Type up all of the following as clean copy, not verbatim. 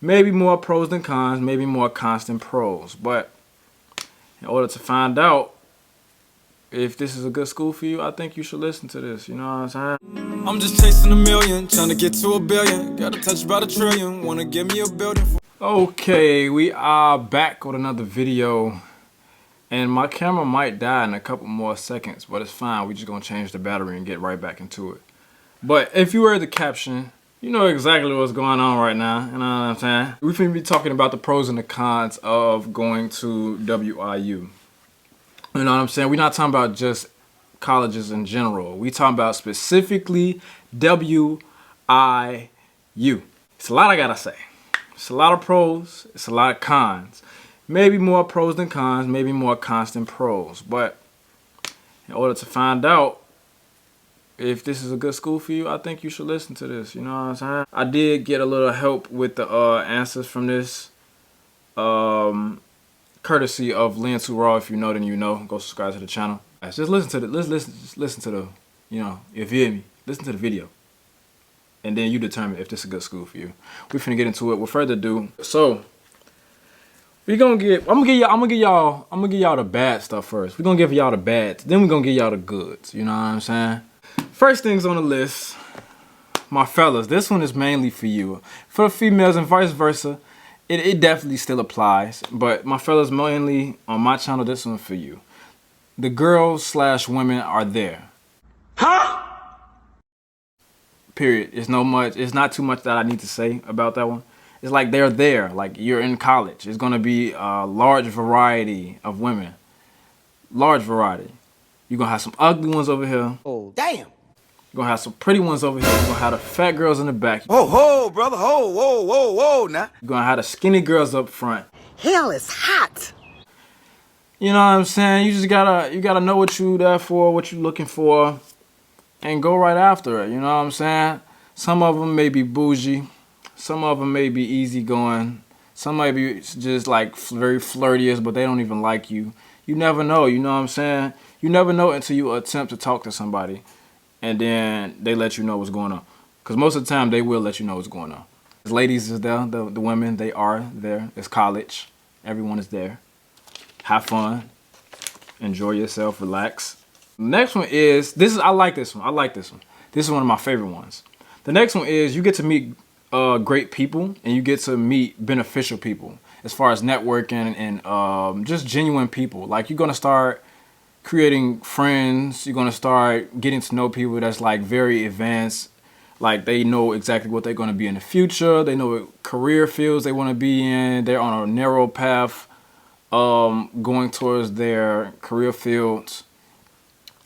Maybe more pros than cons, maybe more cons than pros. But in order to find out if this is a good school for you, I think you should listen to this. You know what I'm saying? I'm just chasing a million, trying to get to a billion. Got to touch about a trillion, wanna give me a building. Okay, we are back with another video. And my camera might die in a couple more seconds, but it's fine. We're just gonna change the battery and get right back into it. But if you read the caption, you know exactly what's going on right now. You know what I'm saying? We're gonna be talking about the pros and the cons of going to WIU. You know what I'm saying? We're not talking about just colleges in general. We're talking about specifically WIU. It's a lot I gotta say. It's a lot of pros, it's a lot of cons. Maybe more pros than cons, maybe more cons than pros. But in order to find out if this is a good school for you, I think you should listen to this. You know what I'm saying? I did get a little help with the answers from this. Courtesy of Lynn Too Raw. If you know, then you know. Go subscribe to the channel. Just listen to the. Just listen to the. You know, if you hear me, listen to the video, and then you determine if this is a good school for you. We finna get into it. With further ado, so we gonna get. I'm gonna give y'all the bad stuff first. We're gonna give y'all the bad. Then we're gonna give y'all the goods. You know what I'm saying? First things on the list, my fellas, this one is mainly for you. For the females and vice versa, it definitely still applies. But my fellas, mainly on my channel, this one for you. The girls/women are there. Huh? Period. It's not too much that I need to say about that one. It's like they're there. Like you're in college. It's gonna be a large variety of women. Large variety. You're gonna have some ugly ones over here. Oh, damn. You're gonna have some pretty ones over here. You're gonna have the fat girls in the back. Ho, brother, whoa, now. You're gonna have the skinny girls up front. Hell is hot. You know what I'm saying? You gotta know what you there for, what you looking for, and go right after it. You know what I'm saying? Some of them may be bougie. Some of them may be easygoing. Some might be just like very flirtious, but they don't even like you. You never know. You know what I'm saying? You never know until you attempt to talk to somebody. And then they let you know what's going on. Because most of the time, they will let you know what's going on. The ladies is there, the women, they are there. It's college. Everyone is there. Have fun. Enjoy yourself. Relax. Next one is, I like this one. This is one of my favorite ones. The next one is you get to meet great people and you get to meet beneficial people as far as networking and just genuine people. Like you're going to start creating friends. You're going to start getting to know people that's like very advanced. Like they know exactly what they're going to be in the future. They know what career fields they want to be in. They're on a narrow path going towards their career fields.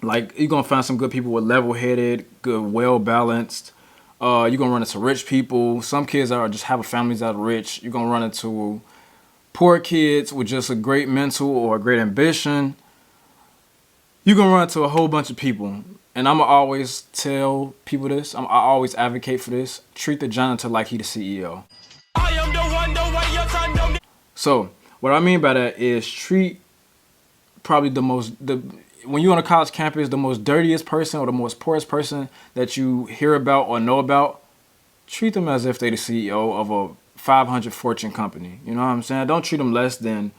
Like you're going to find some good people with level-headed, good, well-balanced. You're going to run into rich people. Some kids are just have families that are rich. You're going to run into poor kids with just a great mental or a great ambition. You're going to run into a whole bunch of people. And I'm going to always tell people this. I always advocate for this. Treat the janitor like he the CEO. I am the one, the way your son don't. So what I mean by that is treat probably when you're on a college campus, the most dirtiest person or the most poorest person that you hear about or know about, treat them as if they're the CEO of a 500 Fortune company. You know what I'm saying? Don't treat them less than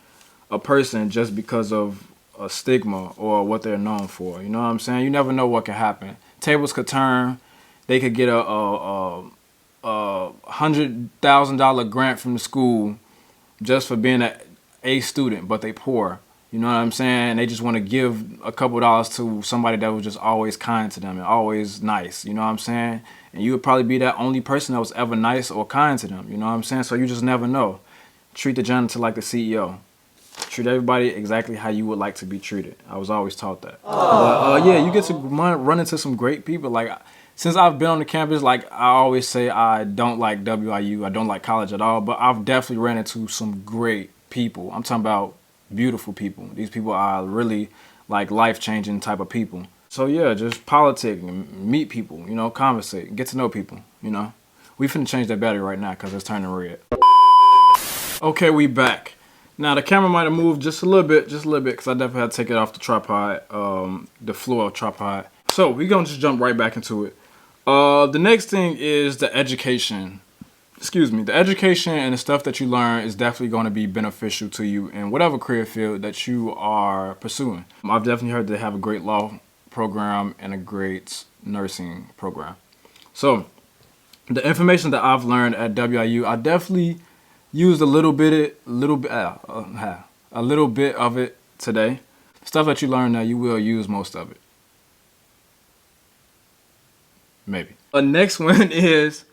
a person just because of a stigma or what they're known for. You know what I'm saying? You never know what could happen. Tables could turn. They could get a $100,000 grant from the school just for being an A student, but they poor. You know what I'm saying? They just want to give a couple dollars to somebody that was just always kind to them and always nice. You know what I'm saying? And you would probably be that only person that was ever nice or kind to them. You know what I'm saying? So you just never know. Treat the janitor like the CEO. Treat everybody exactly how you would like to be treated. I was always taught that. But yeah, you get to run into some great people. Like since I've been on the campus, like I always say, I don't like WIU. I don't like college at all. But I've definitely ran into some great people. I'm talking about beautiful people. These people are really like life-changing type of people. So yeah, just politic and meet people, you know, conversate, get to know people, you know. We finna change that battery right now because it's turning red. Okay, we back. Now the camera might have moved just a little bit, because I definitely had to take it off the tripod, the floor tripod. So we're gonna just jump right back into it. The next thing is the education excuse me, the education and the stuff that you learn is definitely going to be beneficial to you in whatever career field that you are pursuing. I've definitely heard they have a great law program and a great nursing program. So the information that I've learned at WIU, I definitely used a little bit of it today. Stuff that you learn now, you will use most of it. Maybe. The next one is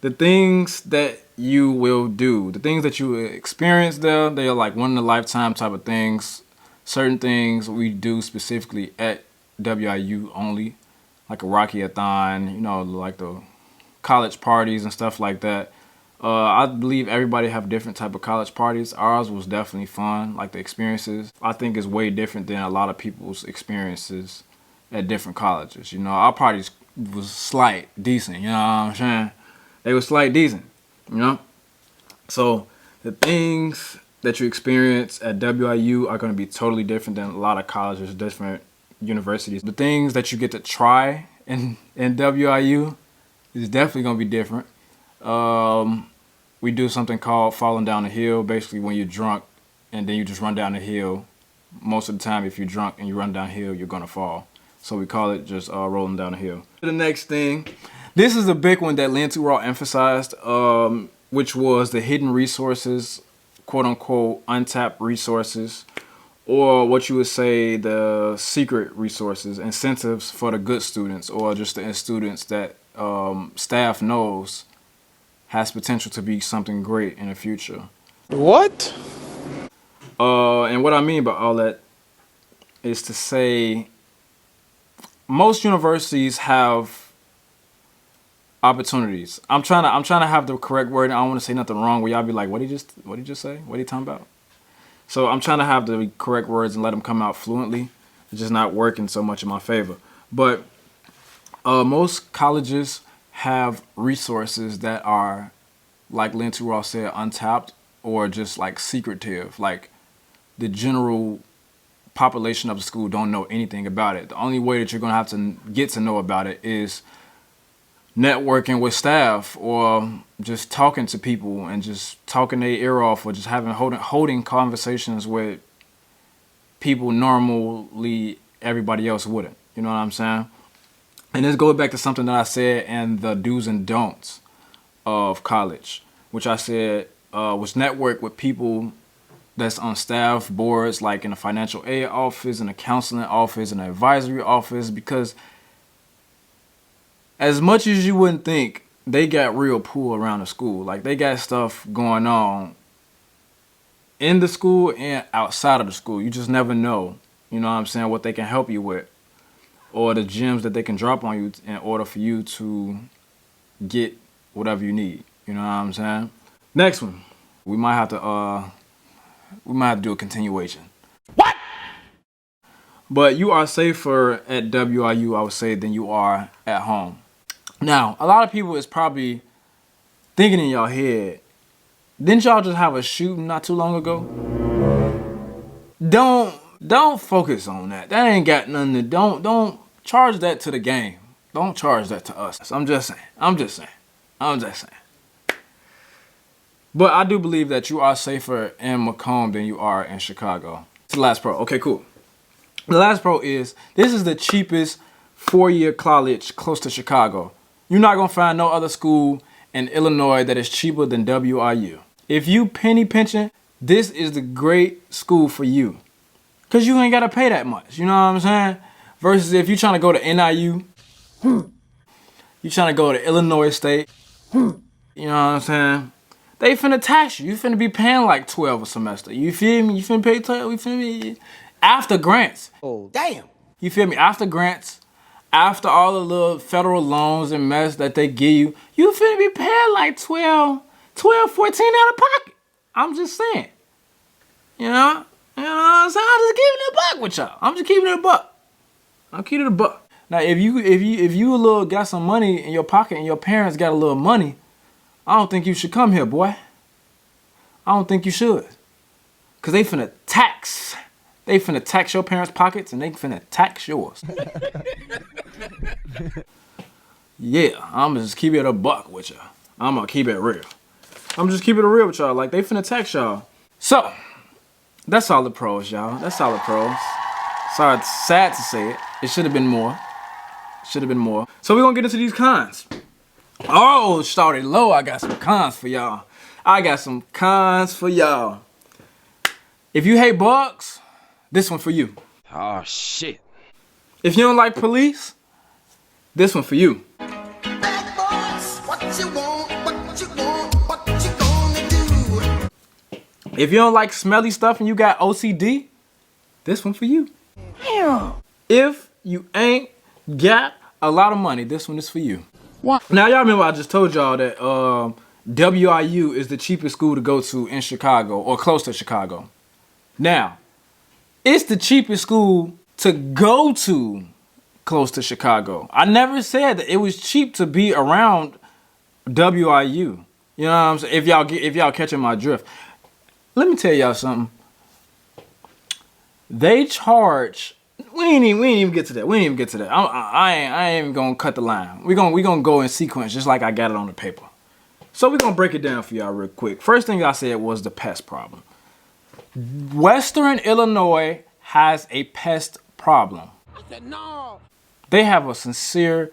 the things that you will do. The things that you experience there, they are like one in a lifetime type of things. Certain things we do specifically at WIU only, like a Rocky-a-thon, you know, like the college parties and stuff like that. I believe everybody have different type of college parties. Ours was definitely fun, like the experiences. I think is way different than a lot of people's experiences at different colleges. You know, our parties was slight, decent, you know what I'm saying? They were slight, decent, you know? So the things that you experience at WIU are going to be totally different than a lot of colleges, different universities. The things that you get to try in WIU is definitely going to be different. We do something called falling down the hill. Basically, when you're drunk and then you just run down the hill. Most of the time, if you're drunk and you run downhill, you're gonna fall. So we call it just rolling down the hill. The next thing, this is a big one that Lindsay Raw emphasized, which was the hidden resources, quote unquote, untapped resources, or what you would say the secret resources, incentives for the good students, or just the students that staff knows has potential to be something great in the future. What? And what I mean by all that is to say most universities have opportunities. I'm trying to have the correct word. I don't want to say nothing wrong where y'all be like, what did he just say? What are you talking about? So I'm trying to have the correct words and let them come out fluently. It's just not working so much in my favor. But most colleges have resources that are, like Lindsay Ross said, untapped or just like secretive. Like the general population of the school don't know anything about it. The only way that you're going to have to get to know about it is networking with staff or just talking to people and just talking their ear off or just holding conversations with people normally everybody else wouldn't. You know what I'm saying? And this goes back to something that I said in the do's and don'ts of college, which I said was network with people that's on staff boards, like in a financial aid office, in a counseling office, in an advisory office, because as much as you wouldn't think, they got real pull around the school. Like they got stuff going on in the school and outside of the school. You just never know, you know what I'm saying, what they can help you with, or the gems that they can drop on you in order for you to get whatever you need. You know what I'm saying? Next one, we might have to do a continuation. What? But you are safer at WIU, I would say, than you are at home. Now, a lot of people is probably thinking in your head, didn't y'all just have a shooting not too long ago? Don't focus on that. That ain't got nothing to, don't charge that to the game. Don't charge that to us. I'm just saying. But I do believe that you are safer in Macomb than you are in Chicago. It's the last pro. Okay, cool. The last pro is, this is the cheapest 4-year college close to Chicago. You're not going to find no other school in Illinois that is cheaper than WIU. If you penny pinching, this is the great school for you. Because you ain't got to pay that much. You know what I'm saying? Versus if you're trying to go to NIU, you're trying to go to Illinois State, you know what I'm saying? They finna tax you. You finna be paying like 12 a semester. You feel me? You finna pay 12, you feel me? After grants. Oh, damn. You feel me? After grants, after all the little federal loans and mess that they give you, you finna be paying like 12, 14 out of pocket. I'm just saying. You know what I'm saying? I'm just keeping it a buck with y'all. I'm just keeping it a buck. I'm keeping it a buck. Now, if you a little got some money in your pocket and your parents got a little money, I don't think you should come here, boy. I don't think you should. Because they finna tax. They finna tax your parents' pockets and they finna tax yours. Yeah, I'm just keep it a buck with you. I'm gonna keep it real. I'm just keeping it real with y'all. Like, they finna text y'all. So, that's solid pros, y'all. That's solid pros. Sorry, it's sad to say it. It should have been more. Should have been more. So we're gonna get into these cons. Oh, started low. I got some cons for y'all. I got some cons for y'all. If you hate bugs, this one for you. Oh, shit. If you don't like police, this one for you. Bad boys, what you want, what you want, what you gonna do? If you don't like smelly stuff and you got OCD, this one for you. If you ain't got a lot of money, this one is for you. What? Now, y'all remember I just told y'all that WIU is the cheapest school to go to in Chicago, or close to Chicago. Now, it's the cheapest school to go to close to Chicago. I never said that it was cheap to be around WIU. You know what I'm saying? If y'all catching my drift. Let me tell y'all something. They charge. We ain't even get to that. We ain't even get to that. I ain't even gonna cut the line. We gonna go in sequence just like I got it on the paper. So we're gonna break it down for y'all real quick. First thing I said was the pest problem. Western Illinois has a pest problem. I said no. They have a sincere,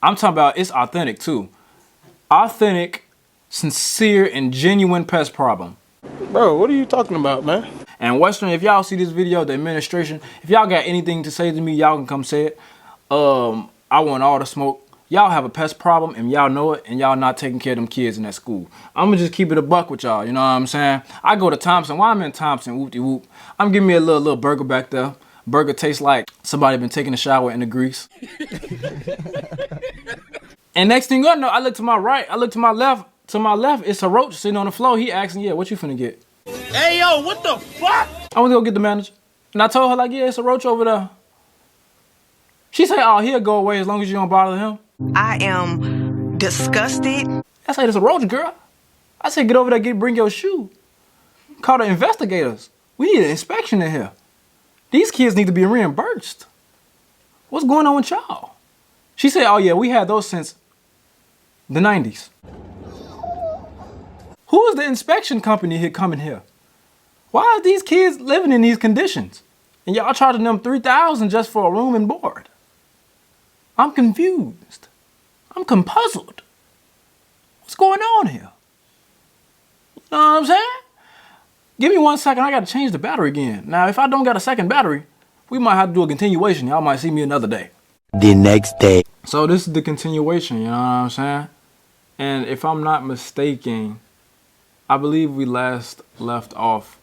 I'm talking about it's authentic too. Authentic, sincere, and genuine pest problem. Bro, what are you talking about, man? And Western, if y'all see this video, the administration, if y'all got anything to say to me, y'all can come say it. I want all the smoke. Y'all have a pest problem and y'all know it, and y'all not taking care of them kids in that school. I'm gonna just keep it a buck with y'all, you know what I'm saying? I go to Thompson, while I'm in Thompson, whoop-de-whoop, I'm giving me a little burger back there. Burger tastes like somebody been taking a shower in the grease. And next thing you know, I look to my right, I look to my left. To my left, it's a roach sitting on the floor. He asking, yeah, what you finna get? Hey, yo, what the fuck? I went to go get the manager. And I told her, like, yeah, it's a roach over there. She said, oh, he'll go away as long as you don't bother him. I am disgusted. I said, it's a roach, girl. I said, get over there, bring your shoe. Call the investigators. We need an inspection in here. These kids need to be reimbursed. What's going on with y'all? She said, oh, yeah, we had those since the 90s. Who is the inspection company here coming here? Why are these kids living in these conditions? And y'all charging them $3,000 just for a room and board? I'm confused. I'm compuzzled. What's going on here? You know what I'm saying? Give me 1 second, I gotta change the battery again. Now, if I don't got a second battery, we might have to do a continuation. Y'all might see me another day. The next day. So this is the continuation, you know what I'm saying? And if I'm not mistaken, I believe we last left off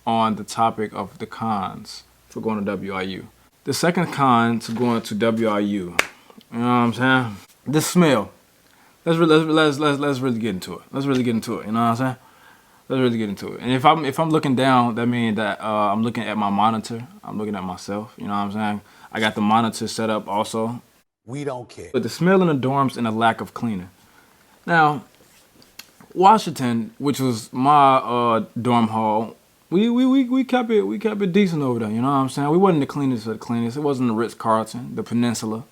on the topic of the cons for going to WIU. The second con to going to WIU, you know what I'm saying? The smell. Let's really get into it. Let's really get into it. You know what I'm saying? Let's really get into it. And if I'm looking down, that means that I'm looking at my monitor. I'm looking at myself. You know what I'm saying? I got the monitor set up also. We don't care. But the smell in the dorms and the lack of cleaning. Now, Washington, which was my dorm hall, we kept it decent over there. You know what I'm saying? We wasn't the cleanest of the cleanest. It wasn't the Ritz-Carlton, the Peninsula.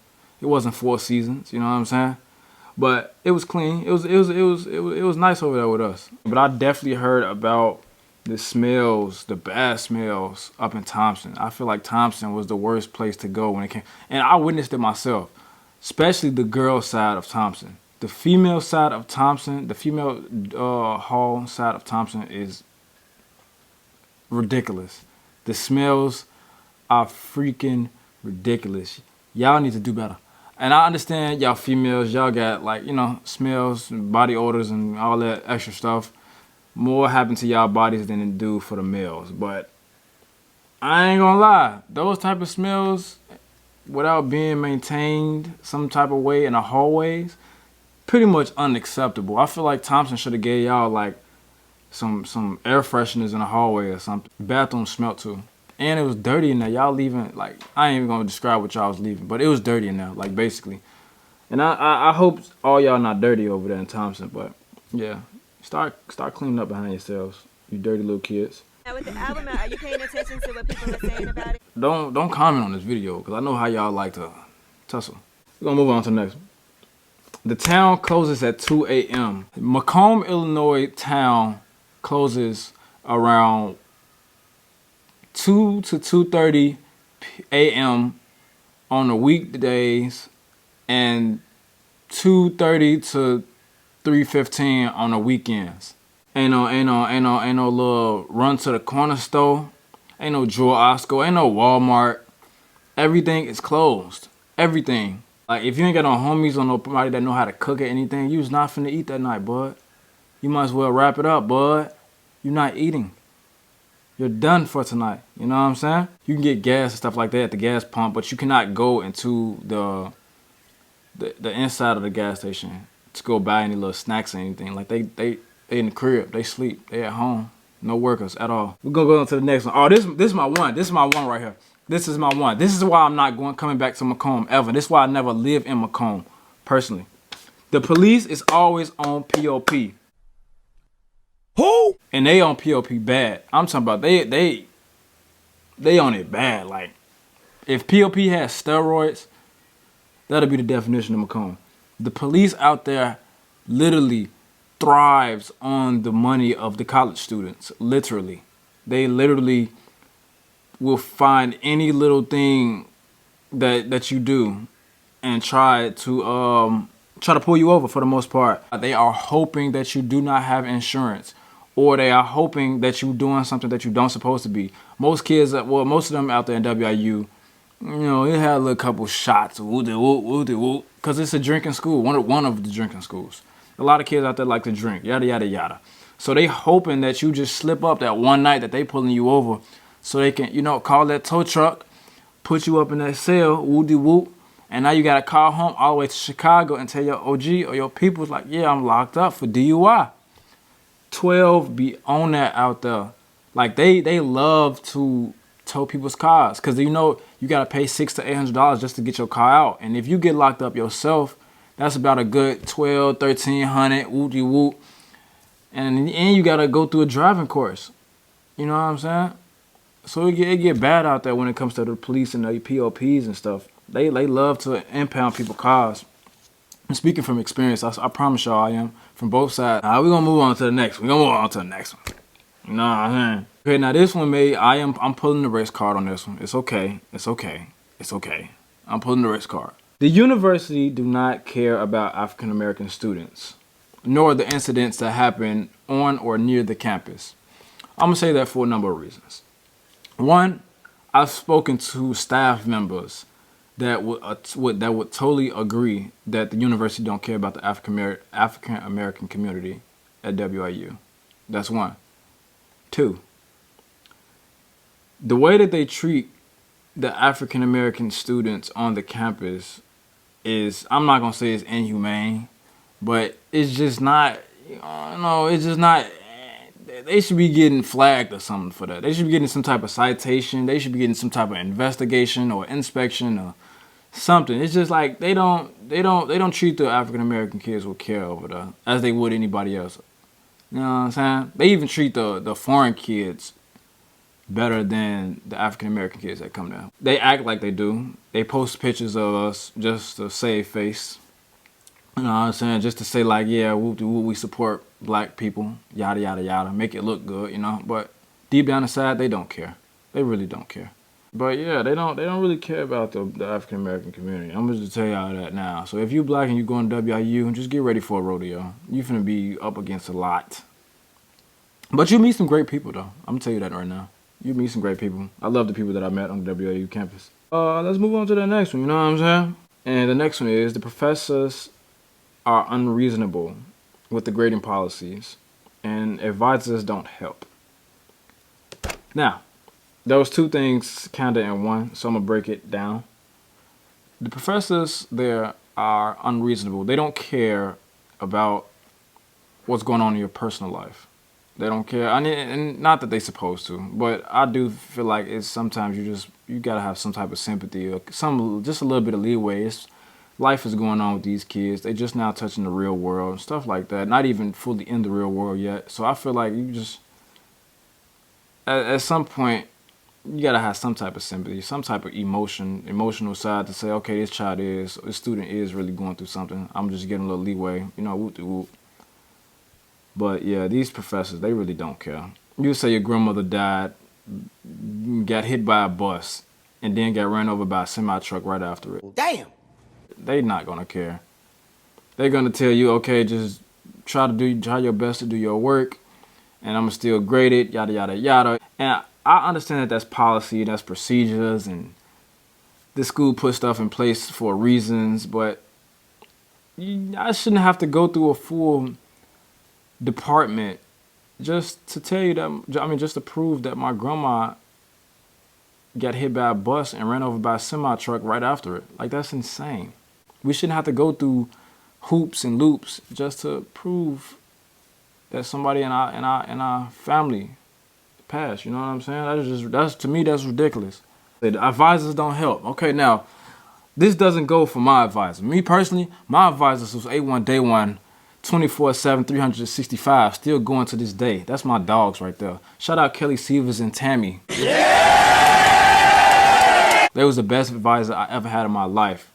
It wasn't Four Seasons. You know what I'm saying? But it was clean. It was nice over there with us. But I definitely heard about the smells, the bad smells up in Thompson. I feel like Thompson was the worst place to go when it came, and I witnessed it myself, especially the girl side of Thompson. The female side of Thompson, the female hall side of Thompson is ridiculous. The smells are freaking ridiculous. Y'all need to do better. And I understand y'all females, y'all got like, you know, smells, and body odors and all that extra stuff. More happen to y'all bodies than it do for the males. But I ain't gonna lie, those type of smells, without being maintained some type of way in the hallways, pretty much unacceptable. I feel like Thompson should have gave y'all like some air fresheners in the hallway or something. The bathroom smelled too. And it was dirty in there. Y'all leaving, like, I ain't even gonna describe what y'all was leaving, but it was dirty in there, like, basically. And I hope all y'all not dirty over there in Thompson, but yeah. Start cleaning up behind yourselves, you dirty little kids. Now with the album out, are you paying attention to what people are saying about it? Don't comment on this video, because I know how y'all like to tussle. We're gonna move on to the next one. The town closes at 2 a.m. Macomb, Illinois town closes around 2 to 2:30 a.m. on the weekdays and 2:30 to 3:15 on the weekends. Ain't no little run to the corner store. Ain't no Jewel Osco. Ain't no Walmart. Everything is closed. Everything. Like, if you ain't got no homies or nobody that know how to cook or anything, you was not finna eat that night, bud. You might as well wrap it up, bud. You're not eating. You're done for tonight. You know what I'm saying? You can get gas and stuff like that at the gas pump, but you cannot go into the inside of the gas station to go buy any little snacks or anything. Like, they in the crib. They sleep. They at home. No workers at all. We're gonna go on to the next one. Oh, this is my one. This is my one right here. This is my one. This is why I'm not coming back to Macomb ever. This is why I never live in Macomb, personally. The police is always on POP. Who? And they on POP bad. I'm talking about they on it bad. Like, if POP has steroids, that'll be the definition of Macomb. The police out there literally thrives on the money of the college students. Literally. They literally will find any little thing that you do and try to pull you over for the most part. They are hoping that you do not have insurance, or they are hoping that you're doing something that you don't supposed to be. Most kids, well, most of them out there in WIU, you know, they had a little couple shots, because it's a drinking school, one of the drinking schools. A lot of kids out there like to drink, yada, yada, yada. So they hoping that you just slip up that one night that they pulling you over so they can, you know, call that tow truck, put you up in that cell, whoop-de-whoop, and now you got to call home all the way to Chicago and tell your OG or your people's like, yeah, I'm locked up for DUI. 12 be on that out there. Like, they love to tow people's cars because, you know, you got to pay $600 to $800 just to get your car out. And if you get locked up yourself, that's about a good $1,200, $1,300, whoop-de-whoop. And you got to go through a driving course. You know what I'm saying? So it get bad out there when it comes to the police and the POPs and stuff. They love to impound people's cars. And speaking from experience, I promise y'all I am, from both sides. All right, we're going to move on to the next one. We're going to move on to the next one. You know what I'm saying? Okay, now this one, I'm pulling the race card on this one. It's okay. It's okay. It's okay. I'm pulling the race card. The university do not care about African American students, nor the incidents that happen on or near the campus. I'm going to say that for a number of reasons. One, I've spoken to staff members that would totally agree that the university don't care about the African American community at WIU. That's one. Two, the way that they treat the African American students on the campus is, I'm not gonna say it's inhumane, but it's just not, it's just not. They should be getting flagged or something for that. They should be getting some type of citation. They should be getting some type of investigation or inspection or something. It's just like they don't treat the African American kids with care over there as they would anybody else. You know what I'm saying? They even treat the foreign kids better than the African American kids that come down. They act like they do. They post pictures of us just to save face. You know what I'm saying? Just to say like, yeah, we support black people, yada, yada, yada. Make it look good, you know? But deep down inside, they don't care. They really don't care. But yeah, they don't really care about the African American community. I'm just tell y'all that now. So if you black and you going to WIU, just get ready for a rodeo. You finna be up against a lot. But you meet some great people though. I'm gonna tell you that right now. You meet some great people. I love the people that I met on the WIU campus. Let's move on to the next one, you know what I'm saying? And the next one is the professors are unreasonable with the grading policies and advisors don't help. Now, there was two things kinda in one, so I'm gonna break it down. The professors there are unreasonable. They don't care about what's going on in your personal life. They don't care. And not that they're supposed to, but I do feel like it's sometimes you gotta have some type of sympathy or just a little bit of leeway. Life is going on with these kids. They just now touching the real world and stuff like that. Not even fully in the real world yet. So I feel like you just, at some point, you gotta have some type of sympathy, some type of emotional side to say, okay, this student is really going through something. I'm just getting a little leeway, you know, whoop de whoop. But yeah, these professors, they really don't care. You say your grandmother died, got hit by a bus, and then got ran over by a semi-truck right after it. Damn. They not gonna care. They're gonna tell you, okay, just try your best to do your work, and I'm gonna still grade it, yada yada yada. And I understand that that's policy, that's procedures, and the school puts stuff in place for reasons, but I shouldn't have to go through a full department just to tell you that, I mean, just to prove that my grandma got hit by a bus and ran over by a semi-truck right after it. Like, that's insane. We shouldn't have to go through hoops and loops just to prove that somebody in our family passed. You know what I'm saying? To me, that's ridiculous. The advisors don't help. Okay, now, this doesn't go for my advisor. Me personally, my advisors was A1 Day 1, 24/7, 365, still going to this day. That's my dogs right there. Shout out Kelly Severs and Tammy. Yeah! They was the best advisor I ever had in my life.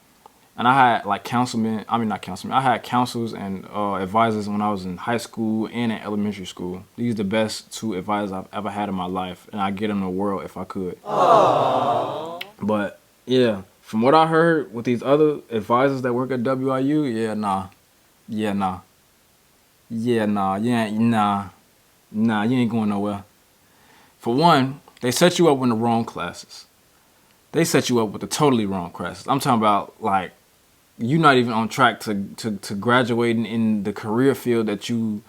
And I had like I had counsels and advisors when I was in high school and in elementary school. These are the best two advisors I've ever had in my life, and I'd get them in the world if I could. Aww. But yeah, from what I heard with these other advisors that work at WIU, you ain't going nowhere. For one, they set you up with the wrong classes. They set you up with the totally wrong classes. I'm talking about, like, you're not even on track to graduating in the career field that you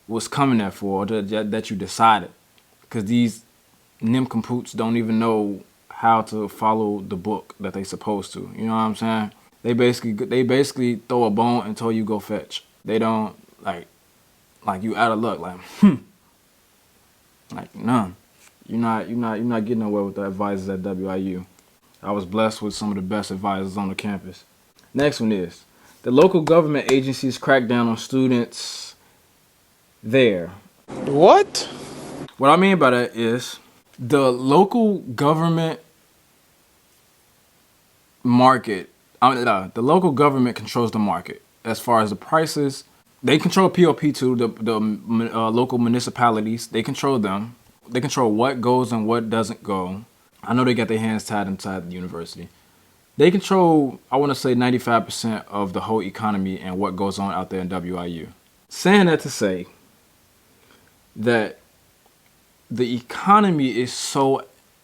was coming there for, or that you decided. Because these nincompoops don't even know how to follow the book that they supposed to. You know what I'm saying? They basically throw a bone and tell you go fetch. They don't, like you out of luck, like none. You're not getting nowhere with the advisors at WIU. I was blessed with some of the best advisors on the campus. Next one is, the local government agencies crack down on students there. What? What I mean by that is, the local government market, the local government controls the market as far as the prices. They control POP too, the local municipalities. They control them. They control what goes and what doesn't go. I know they got their hands tied inside the university. They control, I want to say, 95% of the whole economy and what goes on out there in WIU. Saying that to say that the economy is so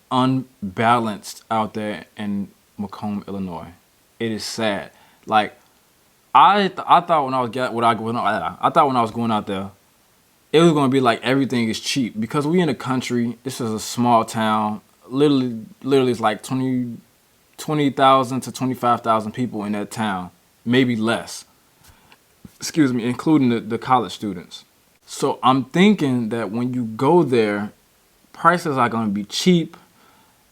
unbalanced out there in Macomb, Illinois. It is sad. Like, I thought when I was going out there, it was gonna be like everything is cheap because we in the country. This is a small town. Literally, it's like 20,000 to 25,000 people in that town, maybe less. Excuse me, including the college students. So I'm thinking that when you go there, prices are gonna be cheap.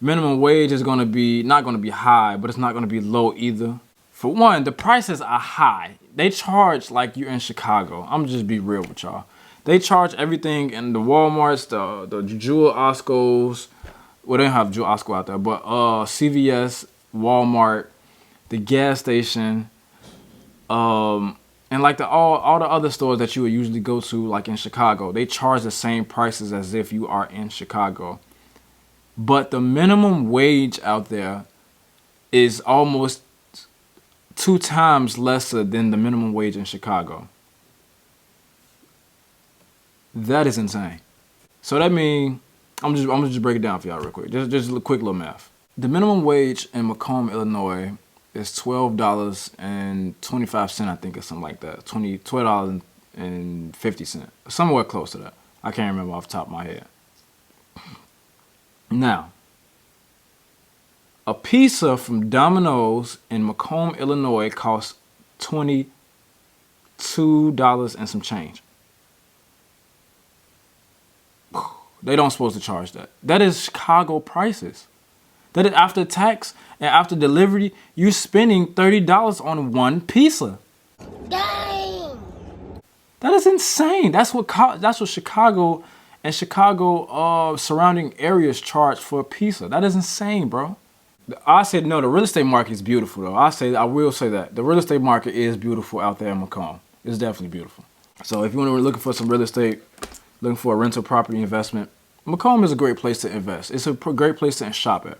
Minimum wage is gonna be not gonna be high, but it's not gonna be low either. For one, the prices are high. They charge like you're in Chicago. I'm just be real with y'all. They charge everything in the Walmarts, the Jewel Oscos. Well, they don't have Jewel Osco out there, but CVS, Walmart, the gas station, and like all the other stores that you would usually go to, like in Chicago. They charge the same prices as if you are in Chicago. But the minimum wage out there is almost 2 times lesser than the minimum wage in Chicago. That is insane. So that means, I'm just break it down for y'all real quick. Just a quick little math. The minimum wage in Macomb, Illinois is $12.25, I think, or something like that. $12.50, somewhere close to that. I can't remember off the top of my head. Now, a pizza from Domino's in Macomb, Illinois costs $22 and some change. They don't supposed to charge that. That is Chicago prices. That is after tax and after delivery, you spending $30 on one pizza. Dang! That is insane. That's what Chicago And Chicago surrounding areas charge for a pizza. That is insane, bro. I said no, the real estate market is beautiful though. I will say that. The real estate market is beautiful out there in Macomb. It's definitely beautiful. So if you want to be looking for some real estate, looking for a rental property investment, Macomb is a great place to invest. It's a great place to shop at,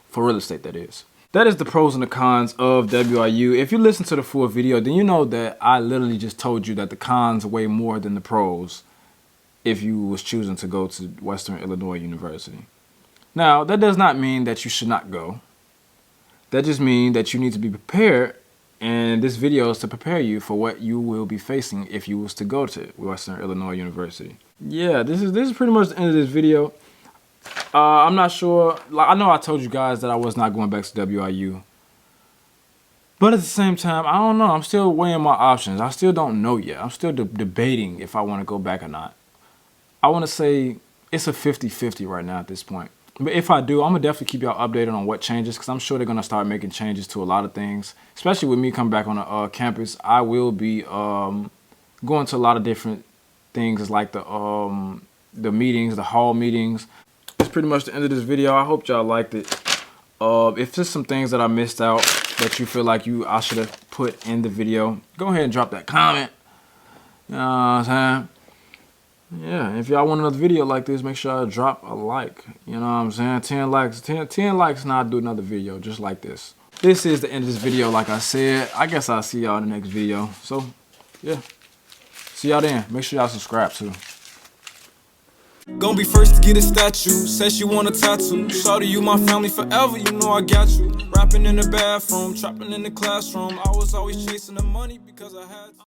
for real estate that is. That is the pros and the cons of WIU. If you listen to the full video, then you know that I literally just told you that the cons weigh more than the pros if you was choosing to go to Western Illinois University. Now, that does not mean that you should not go. That just means that you need to be prepared, and this video is to prepare you for what you will be facing if you was to go to Western Illinois University. Yeah, this is pretty much the end of this video. I'm not sure. I know I told you guys that I was not going back to WIU. But at the same time, I don't know. I'm still weighing my options. I still don't know yet. I'm still debating if I want to go back or not. I want to say it's a 50-50 right now at this point. But if I do, I'm going to definitely keep y'all updated on what changes, because I'm sure they're going to start making changes to a lot of things. Especially with me coming back on the campus, I will be going to a lot of different things like the meetings, the hall meetings. That's pretty much the end of this video. I hope y'all liked it. If there's some things that I missed out that you feel like I should have put in the video, go ahead and drop that comment. You know what I'm saying? Yeah, if y'all want another video like this, make sure I drop a like. You know what I'm saying? 10 likes and I'll do another video just like this. This is the end of this video, like I said. I guess I'll see y'all in the next video. So, yeah. See y'all then. Make sure y'all subscribe too. Gonna be first to get a statue. Says she want a tattoo. Shawty, you my family forever, you know I got you. Rapping in the bathroom, trapping in the classroom. I was always chasing the money because I had to.